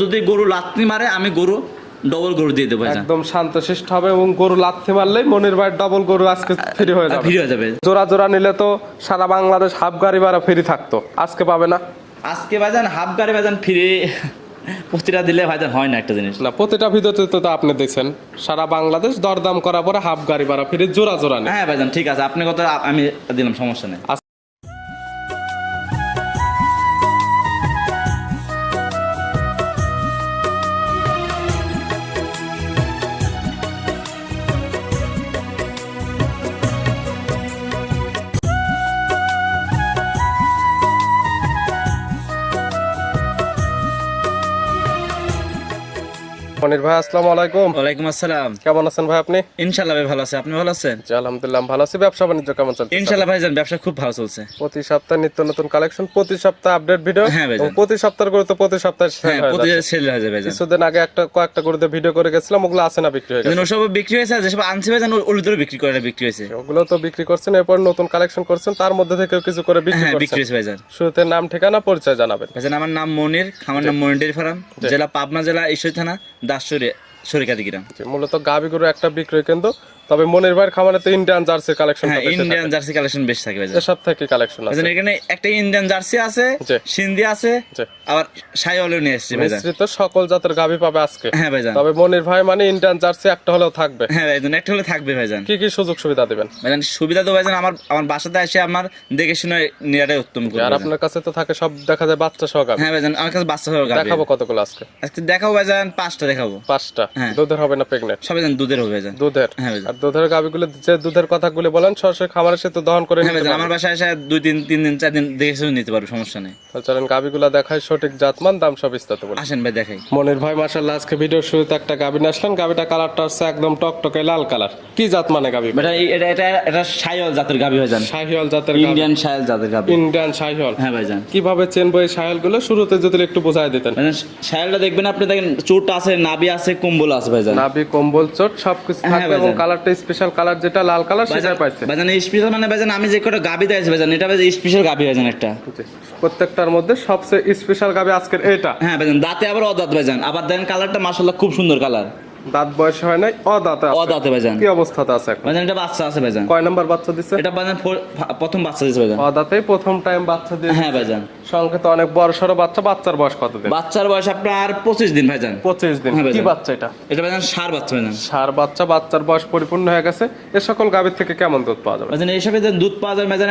যদি গরু লাত্তি মারে আমি গরু ডবল গরু দিয়ে দেবো। একদম শান্তশিষ্ট হবে এবং গরু লাথি মারলেই মনির ভাই ডবল গরু আজকে ফ্রি হয়ে যাবে। ফ্রি হয়ে যাবে। জোড়া জোড়া নিলে তো সারা বাংলাদেশ হাফ গাড়ি ভাড়া ফ্রি থাকতো, আজকে পাবে না? আজকে ভাইজান হাফ গাড়ি ভাইজান ফ্রি প্রতিটা দিলে ভাইজান হয় না একটা জিনিস। না, প্রতিটা ভিডিওতে তো আপনি দেখছেন সারা বাংলাদেশ দরদাম করার পরে হাফ গাড়ি ভাড়া ফ্রি জোড়া জোড়া নেই। হ্যাঁ ভাইজান ঠিক আছে, আপনি কথা আমি দিলাম, সমস্যা নেই। মনির ভাই আসসালামু আলাইকুম। ওয়ালাইকুম আসসালাম। কেমন আছেন ভাই আপনি? ইনশাআল্লাহ ভাই ভালো আছে, আপনি ভালো আছেন? জি আলহামদুলিল্লাহ ভালো আছি। ব্যবসা বাণিজ্য কেমন চলছে? ইনশাআল্লাহ ভাইজান ব্যবসা খুব ভালো চলছে। প্রতি সপ্তাহে নিত্য নতুন কালেকশন, প্রতি সপ্তাহে আপডেট ভিডিও। হ্যাঁ ভাইজান। এবং প্রতি সপ্তাহের করে তো প্রতি সপ্তাহে হ্যাঁ প্রতি সেল হয়ে যাবে ভাইজান। কিছুদিন আগে কয়েকটা গরুতে ভিডিও করে গেছিলাম, ওগুলো আছে না বিক্রি হয়ে গেছে? ওসব বিক্রি হয়েছে, যেসব আনছি ভাইজান ওর ভিতরে বিক্রি হয়েছে। ওগুলো তো বিক্রি করছেন, এরপর নতুন কালেকশন করছেন, তার মধ্যে থেকে কিছু করে বিক্রি হ্যাঁ বিক্রি করছেন। হয়েছে ভাইজান। শুরুতে নাম ঠিকানা পরিচয় জানাবেন। ভাইজান আমার নাম মনির, আমার নাম মনির ডেইরি ফার্ম, জেলা পাবনা, জেলা ঈশ্বরদী থানা, দাসচুরি, সরিকাদি গ্রাম। মূলত গাভী গরু একটা বিক্রয় কেন্দ্র, তবে মনির ভাইয়ের খামারে তো ইন্ডিয়ান জার্সি কালেকশন। হ্যাঁ ইন্ডিয়ান জার্সি কালেকশন বেশি থাকে ভাইজান। এসব থেকে কালেকশন আছে এখানে একটা ইন্ডিয়ান জার্সি আছে, সিন্ধি আছে, আবার শাহিওয়ালও নিয়ে এসেছি ভাইজান। মিশ্রিত সকল জাতের গাভী পাবে আজকে। হ্যাঁ ভাইজান। তবে মনির ভাই মানে ইন্ডিয়ান জার্সি একটা হলেও থাকবে। হ্যাঁ ভাইজান একটা হলে থাকবে ভাইজান। কি কি সুযোগ সুবিধা দিবেন ভাইজান? সুবিধা তো ভাইজান আমার বাসাতে এসে আমার দেখে শুনে নেওয়াটাই উত্তম। আর আপনার কাছে তো থাকে সব, দেখা যায় বাচ্চা সহ গাভী। হ্যাঁ ভাইজান আমার কাছে বাচ্চা সহ গাভী। দেখাবো কতগুলো আজকে? আজকে দেখাবো ভাইজান 5টা দেখাবো। 5টা? দুধের হবে না প্রেগনেন্ট? সব ভাইজান দুধের হবে ভাইজান। দুধের? হ্যাঁ ভাইজান। আর দুধের গাভীগুলো যে দুধের কথাগুলো বলেন সরাসরি খামারে সে তো দহন করে হ্যাঁ ভাইজান আমার বাসায় এসে 2-3 দিন 4 দিন দেখে শুনে নিতে পারবে, সমস্যা নেই। তাহলে চলেন গাভীগুলো দেখাই, সঠিক জাতমান দাম সব বিস্তারিত বলি। আসেন ভাই দেখাই। মনির ভাই মাশাআল্লাহ আজকে ভিডিওর শুরুতে একটা গাভী নিয়ে আসলেন। গাভীটা কালারটা হচ্ছে একদম টকটকে লাল কালার। কি জাত মানে গাভী? এটা শাহিওয়াল জাতের গাভী ভাইজান। শাহিওয়াল জাতের? ইন্ডিয়ান শাহিওয়াল জাতের গাভী। ইন্ডিয়ান শাহিওয়াল? হ্যাঁ ভাইজান। কিভাবে চেনবো এই শাহিওয়ালগুলো শুরুতে যদি একটু বোঝাই দিতেন। শাহিওয়ালটা দেখবেন আপনি, দেখেন চোট আছে, নাভি আছে, কম্বল আছে ভাইজান। নাভি, কম্বল, চোট সবকিছু থাকবে এবং কালারটা স্পেশাল কালার, যেটা লাল কালার সেটা পাইছে ভাইজান। স্পেশাল মানে ভাইজান আমি যে কটা গাভী দিয়েছি ভাইজান, এটা ভাইজান স্পেশাল গাভী ভাইজান একটা। প্রত্যেকটার মধ্যে সবচেয়ে স্পেশাল গাভী আজকের এটা। হ্যাঁ ভাইজান, দাঁতে আবার অদাঁত ভাইজান। আবার দেখেন কালারটা মাশাআল্লাহ খুব সুন্দর কালার। দাঁত বয়স হয় নাই, অদাঁতে আছে। অদাঁতে ভাইজান। কি অবস্থাতে আছে এখন? ভাইজান এটা বাচ্চা আছে ভাইজান। কয় নাম্বার বাচ্চা দিছে? এটা ভাইজান প্রথম বাচ্চা দিছে ভাইজান। অদাঁতে প্রথম টাইম বাচ্চা দিয়েছে। হ্যাঁ ভাইজান। সংখ্যা তো অনেক বড় সড়ো বাচ্চা। বাচ্চার বয়স কত দিন? বাচ্চার বয়স আপনার 25 দিন ভাইজান। 25 দিন? হ্যাঁ কি ভাইজান। বাচ্চা এটা? এটা ভাইজান ষাঁড় বাচ্চা ভাইজান। ষাঁড় বাচ্চা, বাচ্চার বয়স পরিপূর্ণ হয়ে গেছে। এ সকল গাভীর থেকে কেমন দুধ পাওয়া যাবে? ভাইজান এইসবে দুধ পাওয়া যাবে ভাইজান,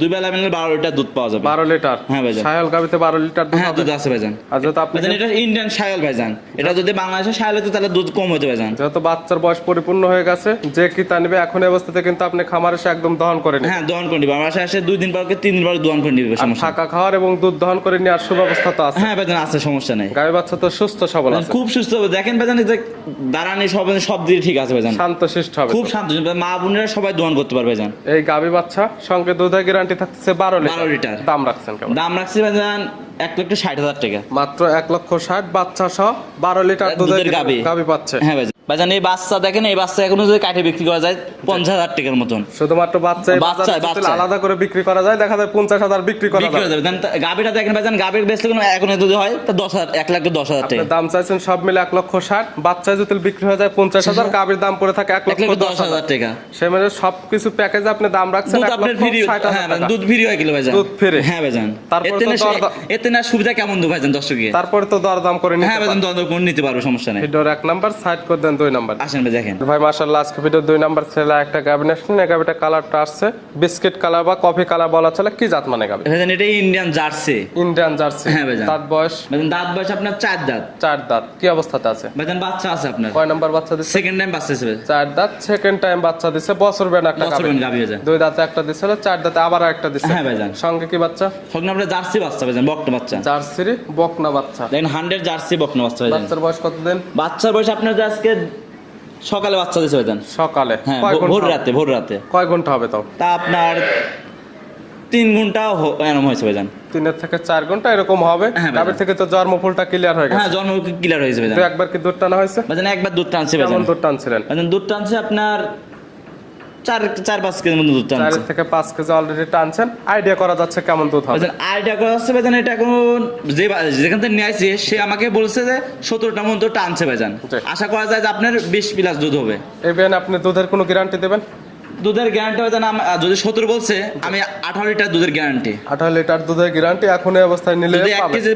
2 বেলা মিলে 12 লিটার দুধ পাওয়া যাবে। 12 লিটার? হ্যাঁ ভাইজান। শাহিওয়াল গাভীতে 12 লিটার দুধ? হ্যাঁ দুধ আছে ভাইজান। আর যেহেতু আপনি ভাইজান এটা ইন্ডিয়ান শাহিওয়াল ভাইজান, এটা যদি বাংলাদেশের শাহিওয়াল হতো তাহলে দুধ কম হতো ভাইজান। যেহেতু বাচ্চার বয়স পরিপূর্ণ হয়ে গেছে, যে কি তা নিবে এখন এই অবস্থাতে কিন্তু আপনি খামারে এসে একদম দহন করে নিন। হ্যাঁ দহন করে নিবে, আমার বাসায় এসে 2 দিন পর 3 দিন পর দহন করে নিবে, সমস্যা থাকা খাওয়ার এবং দুধ দহন করে নেওয়ার সুব্যবস্থা তো আছে? হ্যাঁ ভাইজান আছে, সমস্যা নাই। গাভী বাচ্চা তো সুস্থ সবল আছে? খুব সুস্থ হবে, দেখেন ভাইজান এই যে দাঁড়ানি সব দিকে ঠিক আছে ভাইজান। শান্তশিষ্ট হবে? খুব শান্ত, মা বোনেরা সবাই দহন করতে পারবে ভাইজান। এই গাভী বাচ্চা সঙ্গে দুধের গ্যারান্টি থাকছে 12 লিটার। দাম রাখছেন কেমন? দাম রাখছি ভাইজান 1,60,000 টাকা। মাত্র 1,60,000 বাচ্চা সহ 12 লিটার দুধের গাভী পাচ্ছে। হ্যাঁ ভাইজান। ভাইজান এই বাচ্চা দেখেন, এই বাচ্চা এখনো যদি কাটে বিক্রি করা যায় 50,000 টাকার মতন। শুধুমাত্র বাচ্চা আলাদা করে বিক্রি করা যায়, দেখা যায় 50,000 বিক্রি করা যাবে। গাভীটা দেখেন ভাইজান, গাভীর বেচলে কোনো এখন যদি হয় তা 1,10,000 টাকা দাম চাইছেন। সব মিলে 1,60,000, বাচ্চা যদি বিক্রি হয়ে যায় 50,000, গাভীর দাম পড়ে থাকে 1,10,000 টাকা। সে মানে সবকিছু প্যাকেজে আপনি দাম রাখছেন 1,60,000। দুধ ফ্রি হয়ে গেল ভাইজান। দুধ ফ্রি? হ্যাঁ ভাইজান। এতে না সুবিধা কেমন দু ভাইজান দর্শককে? তারপরে তো দরদাম করে নিতে। হ্যাঁ ভাইজান দরদাম করে নিতে পারবে, সমস্যা নাই। ভিডিওর 1 নাম্বার সাইড করে দেন, 2 নাম্বার আসেন ভাই দেখেন। ভাই মাশাআল্লাহ আজকে ভিডিও 2 নাম্বার ছেলে একটা গাভী আসছেন। এই গাভীটা কালারটা আসছে বিস্কিট কালার বা কফি কালার বলা চলে। কি জাত মানে গাভী? ভাইজান এটা ইন্ডিয়ান জার্সি। Indian jersey? হ্যাঁ ভাইজান। দাঁত বয়স? ভাইজান দাঁত বয়স আপনার 4 দাঁত। 4 দাঁত। কি অবস্থাতে আছে? ভাইজান বাচ্চা আছে আপনার। কয় নাম্বার বাচ্চা দিছে? সেকেন্ড টাইম বাচ্চা দিছে। 4 দাঁত সেকেন্ড টাইম বাচ্চা দিছে। বছর বেন একটা গাভী। 2 দাঁতে একটা দিছিল, 4 দাঁতে আবার একটা দিছে। হ্যাঁ ভাইজান। সঙ্গে কি বাচ্চা? সঙ্গে আপনার জার্সি বাচ্চা ভাইজান, বকনা বাচ্চা। জার্সির বকনা বাচ্চা? দেখেন 100 জার্সি বকনা বাচ্চা ভাইজান। বাচ্চার বয়স কত দিন? বাচ্চার বয়স আপনার আজকে সকালে বাচ্চা দিছে ভাইজান। সকালে? হ্যাঁ ভোর রাতে। কয় ঘন্টা হবে তাও? তা আপনার 3 ঘন্টা এরকম হয়েছে ভাইজান। 3 থেকে 4 ঘন্টা এরকম হবে। গাভীর থেকে তো জন্মফুলটা ক্লিয়ার হয়ে গেছে? হ্যাঁ জন্ম ক্লিয়ার হয়েছে ভাইজান। তো একবার কি দুধ টানা হয়েছে? ভাইজান একবার দুধ টানছে ভাইজান। কেমন দুধ টানছিলেন? ভাইজান দুধ টানছে আপনার 4-5 কেজির মতো দুধ 4 টানছে থেকে 5 কেজি অলরেডি টানছেন। আইডিয়া করা যাচ্ছে কেমন দুধ হবে? ভাইজান আইডিয়া করা যাচ্ছে ভাইজান, এটা এখন যেখান থেকে নিয়ে আসছে সে আমাকে বলছে যে 17টা মতো টানছে ভাইজান। জি। আশা করা যায় যে আপনার 20 প্লাস দুধ হবে। এবেন আপনি দুধের কোনো গ্যারান্টি দেবেন? দুধের গ্যারান্টি ভাইজান যদি 17 বলছে আমি 18 লিটার দুধের গ্যারান্টি। 18 লিটার দুধের গ্যারান্টি এখন এই অবস্থায় নিলে যদি 1 পাবেন। কেজি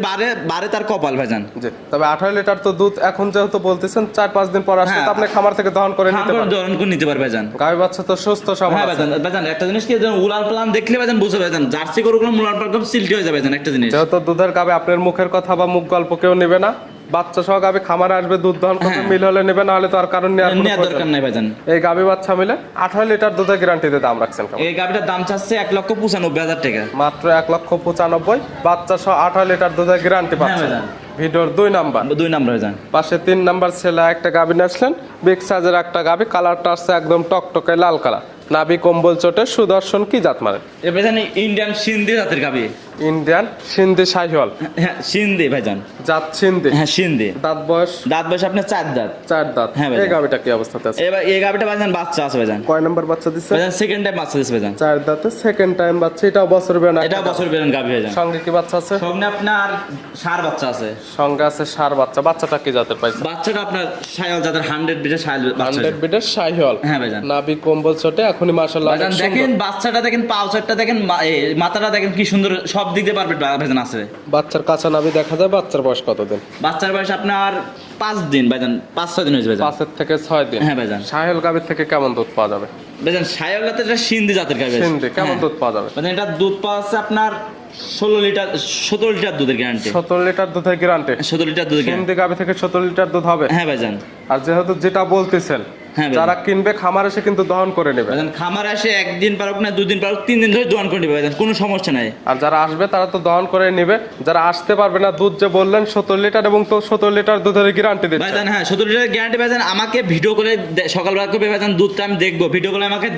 বাড়ে তার কপাল ভাইজান। জি, তবে 18 লিটার তো দুধ এখন যেহেতু বলতেছেন 4-5 দিন পর আসলে তো হ্যাঁ। আপনি খামার থেকে দহন করে নিতে খামার পারবেন। ধরন করে নিতে পারবে ভাইজান। গাভী বাচ্চা তো সুস্থ সবল হ্যাঁ আছে। ভাইজান, ভাইজান একটা জিনিস কি যেন উলার প্লান দেখলে ভাইজান বুঝতে ভাইজান জার্সি গরুগুলো উলার প্লান সিল্টি হয়ে যাবে ভাইজান একটা জিনিস। যেহেতু দুধের গাভী আপনার মুখের কথা বা মুখ গল্প কেউ নেবে না, বাচ্চা সহ গাভী খামারে আসবে দুধ দহন করবে, হ্যাঁ। মিল হলে নেবে, না হলে তো আর কারণ নেওয়ার কোনো নেওয়ার প্রয়োজন দরকার নেই। নাই ভাইজান। এই গাভী বাচ্চা মিলে 18 লিটার দুধের গ্যারান্টিতে দাম রাখছেন কেমন? এই গাভিটার দাম চাচ্ছে 1,95,000 টাকা। মাত্র 1,95,000, বাচ্চা সহ 18 লিটার দুধের গ্যারান্টি পাচ্ছেন। ভাইজান। ভিডিওর 2 নাম্বার, 2 নম্বর ভাইজান। পাশে 3 নাম্বার ছেলে একটা গাভী আসলেন, বিগ সাইজের একটা গাভী, কালারটা আসছে একদম টকটকে লাল কালার, নাভি কম্বল চটে, সুদর্শন, কি জাত মানে? এ ভাইজান ইন্ডিয়ান সিন্ধি জাতের গাভি। ইন্ডিয়ান সিন্ধি শাহিওয়াল হ্যাঁ সিন্ধি ভাইজান। জাত সিন্ধি। হ্যাঁ সিন্ধি। দাঁত বয়স দাঁত বয়স আপনার 4 দাঁত। 4 দাঁত। হ্যাঁ ভাইজান। এই গাভীটা কি অবস্থাতে আছে? এবার এই গাভিটা ভাইজান বাচ্চা আছে ভাইজান। কয় নাম্বার বাচ্চা দিচ্ছে? ভাইজান সেকেন্ড টাইম বাচ্চা দিচ্ছে ভাইজান। 4 দাঁতে সেকেন্ড টাইম বাচ্চা, এটাও বছর বেনা। এটা বছর বেরন গাভি ভাইজান। সঙ্গে কি বাচ্চা আছে? সঙ্গে আপনার ষাঁড় বাচ্চা আছে। সঙ্গে আছে ষাঁড় বাচ্চা। বাচ্চাটা কি জাতের পাইছে? বাচ্চাটা আপনার শাহিওয়াল জাতের 100 বিটের শাহিওয়াল বাচ্চা। 100 বিটের শাহিওয়াল। হ্যাঁ ভাইজান। নাভি কম্বল চটে, এখনই মাশাআল্লাহ ভাইজান দেখেন বাচ্চাটা দেখেন, পাউচারটা দেখেন, মাথাটা দেখেন কি সুন্দর, সব দিক দিয়ে পারফেক্ট ভাইজান আছে। বাচ্চার কাঁচা নাভি দেখা যায়। বাচ্চার বয়স কতদিন? বাচ্চার বয়স আপনার 5 দিন ভাইজান, 5-6 দিন হয়েছে ভাইজান। 5 থেকে 6 দিন। হ্যাঁ ভাইজান। শাহিওয়াল গাভীর থেকে কেমন দুধ পাওয়া যাবে? ভাইজান শাহিওয়াল জাতের এটা সিন্ধি জাতের গাভি। সিন্ধি কেমন দুধ পাওয়া যাবে? ভাইজান এটা দুধ পাওয়া আছে আপনার 17 লিটার দুধের গ্যারান্টি। 17 লিটার দুধের গ্যারান্টি। 17 লিটার দুধের গ্যারান্টি। সিন্ধি গাভী থেকে 17 লিটার দুধ হবে। হ্যাঁ ভাইজান। আর যেহেতু যেটা বলতেছেন, হ্যাঁ ভাইজান। যারা কিনবে খামার এসে কিন্তু দহন করে নেবে। ভাইজান খামার আসে একদিন পারুক না 2 দিন পারুক 3 দিন ধরে দোয়ান করে নেবে ভাইজান, কোনো সমস্যা নাই। আর যারা আসবে তারা তো দহন করে নেবে। যারা আসতে পারবে না, দুধ যে বললেন 17 লিটার এবং তো 17 লিটার দুধের গ্যারান্টি দিচ্ছে। ভাইজান হ্যাঁ 17 লিটার গ্যারান্টি ভাইজান। আমাকে ভিডিও করে সকালবেলা করবে ভাইজান, দুধটা আমি দেখবো, ভিডিও করে আমাকে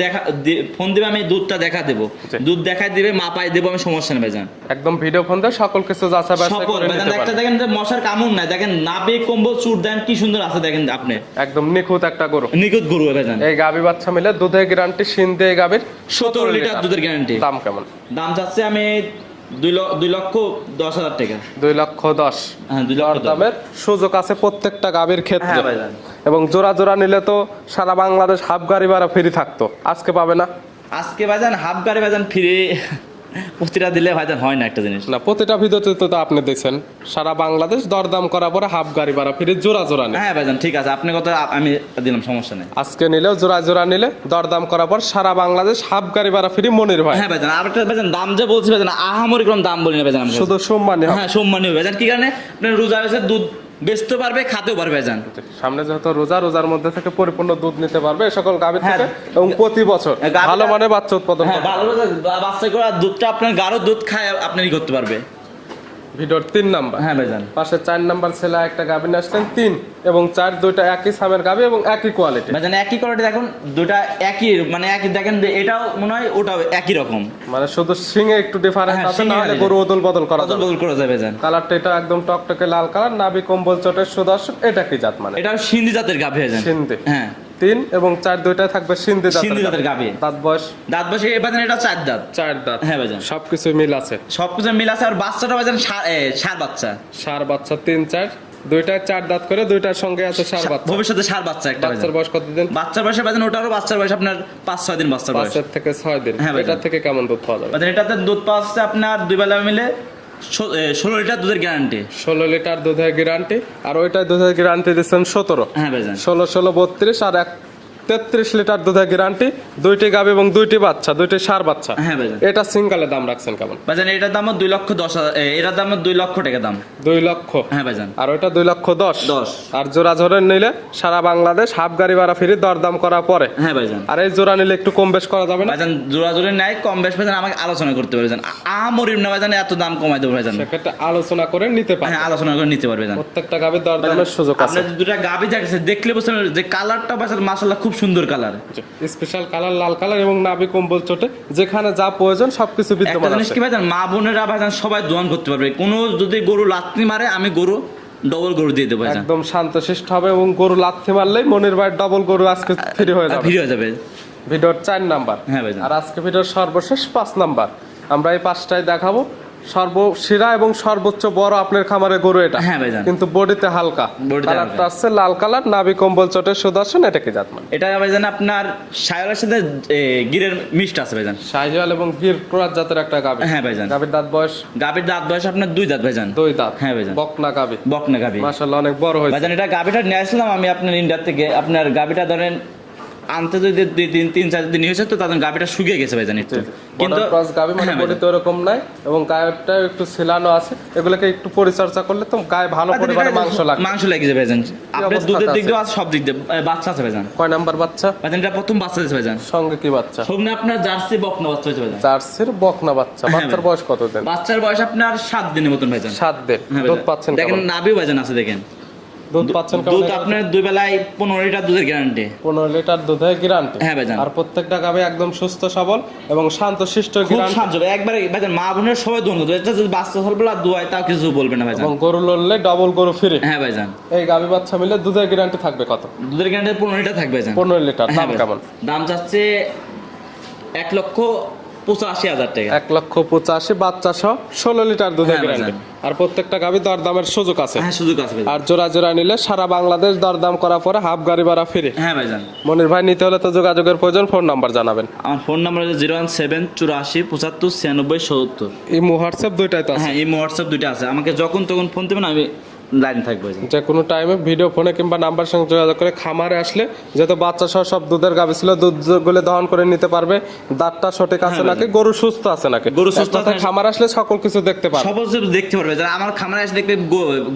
ফোন দিবে, আমি দুধটা দেখা দেবো, দুধ দেখাই দিবে, মাপাই দেবো, আমি সমস্যা নেই ভাইজান। একদম ভিডিও ফোন দিয়ে সকল কিছু যাচাই বাছাই সকল করে ভাইজান নিতে একটা পারবে। দেখেন যে মশার কামড় নাই, দেখেন নাভি কম্বল চুট দেন কি সুন্দর আছে দেখেন আপনি, একদম নিখুঁত একটা গরু। নিখুঁত গরু ভাইজান। এই গাভী বাচ্চা মিলে দুধের গ্যারান্টি সিন্ধি এই গাভীর 17 লিটার দুধের গ্যারান্টি। দাম কেমন? দাম চাচ্ছে আমি 2,10,000 টাকা। 2,10,000। হ্যাঁ 2,10,000 দামের সুযোগ আছে প্রত্যেকটা গাভীর ক্ষেত্রে। হ্যাঁ ভাইজান। এবং জোড়া জোড়া নিলে তো সারা বাংলাদেশ হাফ গাড়ি ভাড়া ফ্রি থাকতো, আজকে পাবে না। আজকে ভাইজান হাফ গাড়ি ভাইজান ফ্রি প্রতিটা দিলে ভাইজান হয় না একটা জিনিস। না, প্রতিটা ভিডিওতে তো আপনি দেখছেন সারা বাংলাদেশ দরদাম করার পরে হাফ গাড়ি ভাড়া ফ্রি জোড়া জোড়া নেই। হ্যাঁ ভাইজান ঠিক আছে, আপনি কথা আমি দিলাম, সমস্যা নেই। আজকে নিলেও জোড়া জোড়া নিলে দরদাম করার পর সারা বাংলাদেশ হাফ গাড়ি ভাড়া ফ্রি মনির ভাই। হ্যাঁ ভাইজান। আর একটা ভাইজান দাম যে বলছি ভাইজান আহামরি কোনো দাম বলি না ভাইজান আমি। শুধু সম্মানী হবে। হ্যাঁ সম্মানীয় ভাইজান। কি কারণে আপনার রোজা হয়েছে দুধ বেচতে পারবে, খাতেও পারবে ভাইজান। সামনে যেহেতু রোজার মধ্যে থেকে পরিপূর্ণ দুধ নিতে পারবে এই সকল গাভীর হ্যাঁ। থেকে, এবং প্রতি বছর গাভীটা- ভালো মানে বাচ্চা উৎপাদন হ্যাঁ করবে। ভালো বাচ্চা করে দুধটা আপনার গাঢ় দুধ খায় আপনি করতে পারবে। ভিডিওর 3 নাম্বার, হ্যাঁ ভাইজান। পাশে 4 নাম্বার ছেলে একটা গাভী আসলেন, 3 এবং 4 দুইটা একই সামের গাভী এবং একই কোয়ালিটি। ভাইজান একই কোয়ালিটি দেখুন, দুটা একই মানে একই দেখেন, এটাও মনে হয় ওটাও একই রকম, মানে শুধু সিংয়ে একটু ডিফারেন্স হ্যাঁ, আছে, শিঙে না হলে আছে। গরু ওদল বদল করা বদল যাবে। বদল করা যাবে ভাইজান। কালারটা এটা একদম টকটকে লাল কালার, নাভি কম্বল চটের সুদর্শন। এটা কি জাত মানে? এটাও সিন্ধি জাতের গাভী ভাইজান। সিন্ধি। হ্যাঁ 3 এবং 4 দুইটাই থাকবে সিন্ধি সিন্ধি জাতের জাতের গাভী। দাঁত বয়স দাঁত বসে ভাইজান এটা 4 দাঁত। 4 দাঁত। হ্যাঁ ভাইজান। সবকিছু মিল আছে। সবকিছু মিল আছে। আর বাচ্চাটা ভাইজান ষাঁড় বাচ্চা। ষাঁড় বাচ্চা 3 4 দুইটায় 4 দাঁত করে, দুইটার সঙ্গে আছে ষাঁড় বাচ্চা। ভবিষ্যতে ষাঁড় বাচ্চা একটা বাচ্চার ভাইজান। বয়স কতদিন? বাচ্চার বয়সে ভাইজান ওটারও বাচ্চার বয়স আপনার 5-6 দিন বাচ্চার বয়স। 5 থেকে 6 দিন। হ্যাঁ ভাইজান। এটা থেকে কেমন দুধ পাওয়া যাবে? ভাইজান এটাতে দুধ পাওয়া যাচ্ছে আপনার 2 বেলা মিলে 16 লিটার দুধের গ্যারান্টি। 16 লিটার দুধের গ্যারান্টি। আর ওইটাই দুধের গ্যারান্টি দিচ্ছেন 17। হ্যাঁ ভাইজান। 16 16 32 আর 33 লিটার দুধের গ্যারান্টি। দুইটি গাভী এবং দুইটি বাচ্চা, দুইটি ষাঁড় বাচ্চা। হ্যাঁ ভাইজান। এটা সিঙ্গেলে দাম রাখছেন কেমন? ভাইজান এটার দাম 2,10,000, এটার দাম 2 লক্ষ টাকা দাম। 2 লক্ষ। হ্যাঁ ভাইজান। আর ওইটা 2,10,000। 10। আর জোড়া জোড়া নিলে সারা বাংলাদেশ হাফ গাড়ি ভাড়া ফ্রি দরদাম করার পরে। হ্যাঁ ভাইজান। আর এই জোড়া নিলে একটু কম বেশ করা যাবে না? ভাইজান জোড়া জোড়া নাই, কম বেশ ভাইজান আমাকে আলোচনা করতে পারবে ভাইজান। আমরিম না ভাইজান এত দাম কমাই দেবো ভাইজান। সেক্ষেত্রে আলোচনা করে নিতে পারে। হ্যাঁ আলোচনা করে নিতে পারবে ভাইজান। প্রত্যেকটা গাভীর দরদামের সুযোগ আছে। আপনার দুটো গাভী দেখছে দেখলে বুঝতে পারবেন যে কালারটা ভাইজান মাশাআল্লাহ খুব সুন্দর কালার। স্পেশাল কালার, লাল কালার এবং নাভি কম্বল চটে, যেখানে যা প্রয়োজন সবকিছু একটা বিদ্যমান জিনিস আছে। কি ভাইজান, মা বোনেরা ভাইজান সবাই দোয়ান করতে পারবে। কোনো যদি গরু লাত্তি মারে আমি গরু ডবল গরু দিয়ে দেবো ভাইজান। একদম শান্তশিষ্ট হবে এবং গরু লাথি মারলেই মনির ভাই ডবল গরু আজকে ফ্রি হয়ে যাবে। ফ্রি হয়ে যাবে। ভিডিওর 4 নাম্বার। হ্যাঁ ভাইজান। আর আজকে ভিডিওর সর্বশেষ 5 নাম্বার। আমরা এই 5টাই দেখাবো। সর্বসেরা এবং সর্বোচ্চ বড় আপনার খামারে গরু এটা। হ্যাঁ ভাইজান। কিন্তু বডিতে হালকা, বডিতে কালারটা আছে লাল কালার, নাভি কম্বল চটের সুদর্শন। এটা কি জাত মান? এটা ভাইজান আপনার শায়লের সাথে গিরের মিক্সড আছে ভাইজান। শাহিওয়াল এবং গির ক্রস জাতের একটা গাভী। হ্যাঁ ভাইজান। গাভীর দাঁত বয়স গাভীর দাঁত বয়স আপনার 2 দাঁত ভাইজান। 2 দাঁত। হ্যাঁ ভাইজান। বকনা গাভী। বকনা গাভী। মাশাআল্লাহ অনেক বড় হয়েছে ভাইজান। এটা গাভীটা নিয়ে আসলাম আমি আপনার ইন্ডিয়া থেকে। আপনার গাভীটা ধরেন আনতে যদি 2-3-4 দিন হয়েছে তো তাদের গাভীটা শুকিয়ে গেছে ভাইজান একটু। কিন্তু ক্রস গাভী মানে হ্যাঁ বডিতে এরকম নাই এবং গায়েরটা একটু ছিলানো আছে। এগুলোকে একটু পরিচর্যা করলে তো গায়ে ভালো পরিমাণে মাংস লাগবে। মাংস লাগে যাবে ভাইজান। আপনার দুধের দিক দিয়ে আছে, সব দিক দিয়ে বাচ্চা আছে ভাইজান। কয় নাম্বার বাচ্চা? ভাইজান এটা প্রথম বাচ্চা দিয়েছে ভাইজান। সঙ্গে কি বাচ্চা? সঙ্গে আপনার জার্সি বকনা বাচ্চা হয়েছে ভাইজান। জার্সির বকনা বাচ্চা। হ্যাঁ বাচ্চার ভাই। বয়স কত দিন? বাচ্চার বয়স আপনার 7 দিনের মতন ভাইজান। 7 দিন। হ্যাঁ দুধ ভাইজান। পাচ্ছেন দেখেন কেমন? নাভিও ভাইজান আছে দেখেন। দুধ পাচ্ছেন কেমন? দুধ আপনার 2 বেলায় 15 লিটার দুধের গ্যারান্টি। 15 লিটার দুধের গ্যারান্টি। হ্যাঁ ভাইজান। আর প্রত্যেকটা গাভী একদম সুস্থ সবল এবং শান্তশিষ্ট খুব গ্যারান্টি। শান্ত হবে একবারে ভাইজান। মা বোনের সবাই দোন করবে। এটা যদি বাচ্চা হল বলা দুয়ায় তাও কিছু বলবে না ভাইজান। এবং গরু লড়লে ডবল গরু ফ্রি। হ্যাঁ ভাইজান। এই গাভী বাচ্চা মিলে দুধের গ্যারান্টি থাকবে কত? দুধের গ্যারান্টি 15 লিটার থাকবে ভাইজান। 15 লিটার। হ্যাঁ দাম ভাইজান। কেমন? দাম চাচ্ছে 1,85,000 টাকা। 1,85,000 বাচ্চা সহ 16 লিটার দুধের হ্যাঁ গ্যারান্টি। ভাইজান। আর প্রত্যেকটা গাভী দরদামের সুযোগ আছে। হ্যাঁ সুযোগ আছে ভাইজান। আর জোড়া জোড়া নিলে সারা বাংলাদেশ দরদাম করার পরে হাফ গাড়ি ভাড়া ফ্রি। হ্যাঁ ভাইজান। মনির ভাই নিতে হলে তো যোগাযোগের প্রয়োজন। ফোন নাম্বার জানাবেন। আমার ফোন নাম্বার হচ্ছে 01784759670। এই হোয়াটসঅ্যাপ দুইটাই তো আছে। হ্যাঁ এই হোয়াটসঅ্যাপ দুইটা আছে। আমাকে যখন তখন ফোন দেবেন, আমি লাইন থাকবো ভাইজান। যে কোনো টাইমে ভিডিও ফোনে কিংবা নাম্বার সঙ্গে যোগাযোগ করে খামারে আসলে যেহেতু বাচ্চা সহ সব দুধের গাভী ছিল দুধগুলো দহন করে নিতে পারবে। দাঁতটা সঠিক আছে নাকি, গরু সুস্থ আছে নাকি, গরু সুস্থ আছে খামার আসলে সকল কিছু দেখতে পারবে। সব কিছু দেখতে পারবে। যারা আমার খামারে এসে দেখবে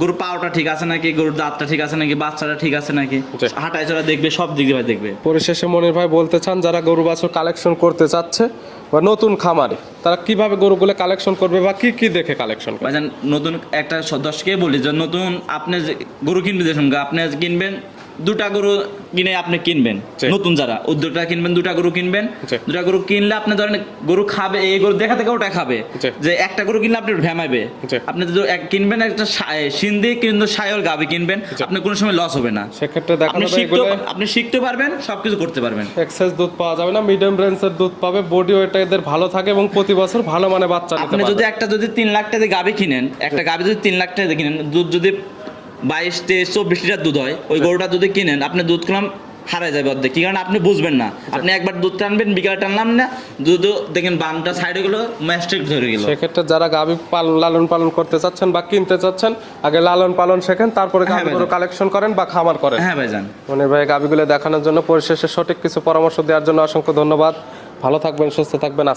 গরুর পাওটা ঠিক আছে নাকি, গরুর দাঁতটা ঠিক আছে নাকি, বাচ্চাটা ঠিক আছে নাকি, জি। হাঁটায় চলা দেখবে, সব দিক দিয়ে দেখবে। পরিশেষে মনির ভাই বলতে চান যারা গরু বাছুর কালেকশন করতে চাচ্ছে বা নতুন খামারে তারা কিভাবে গরুগুলো কালেকশন করবে বা কি কি দেখে কালেকশন করবে? ভাইজান নতুন একটা দর্শককে বলি যে নতুন আপনি যে গরু কিনবে, যে সঙ্গে আপনি কিনবেন 2টা গরু কিনে আপনি কিনবেন। জি। নতুন যারা উদ্যোগটা কিনবেন 2টা গরু কিনবেন। জি। 2টা গরু কিনলে আপনি ধরেন গরু খাবে, এই গরু দেখা থেকে ওটা খাবে। জি। যে একটা গরু কিনলে আপনি ভ্যামাইবে। জি। আপনি যদি কিনবেন একটা সিন্ধি কিন্তু সায়ল গাভী কিনবেন, আপনি কোনো সময় লস হবে না। সেক্ষেত্রে দেখা আপনি যাবে এগুলো আপনি শিখতে পারবেন, সবকিছু করতে পারবেন। এক্সেস দুধ পাওয়া যাবে না, মিডিয়াম রেঞ্জের দুধ পাবে, বডি ওয়েট এদের ভালো থাকে এবং প্রতি বছর ভালো মানে বাচ্চা নিতে আপনি পারবে। যদি 3 লাখ টাকা দিয়ে গাভী কিনেন, একটা গাভী যদি 3 লাখ টাকা দিয়ে কিনেন, দুধ যদি 22-23-24 লিটার দুধ হয়, ওই গরুটা যদি কিনেন আপনি দুধ কিনলাম হারাই যাবে অর্ধেক। কি কারণ আপনি বুঝবেন না। আপনি একবার দুধ টানবেন, বিকালে টানলাম না, দুধ দেখেন বামটা সাইডে গেলো, ম্যাস্টিক ধরে গেল। সেক্ষেত্রে যারা গাভী লালন পালন করতে চাচ্ছেন বা কিনতে চাচ্ছেন, আগে লালন পালন শেখেন, তারপরে হ্যাঁ গাভীগুলো কালেকশন করেন বা খামার করেন। হ্যাঁ ভাইজান। মনির ভাই গাভীগুলো দেখানোর জন্য পরিশেষে সঠিক কিছু পরামর্শ দেওয়ার জন্য অসংখ্য ধন্যবাদ। ভালো থাকবেন, সুস্থ থাকবেন।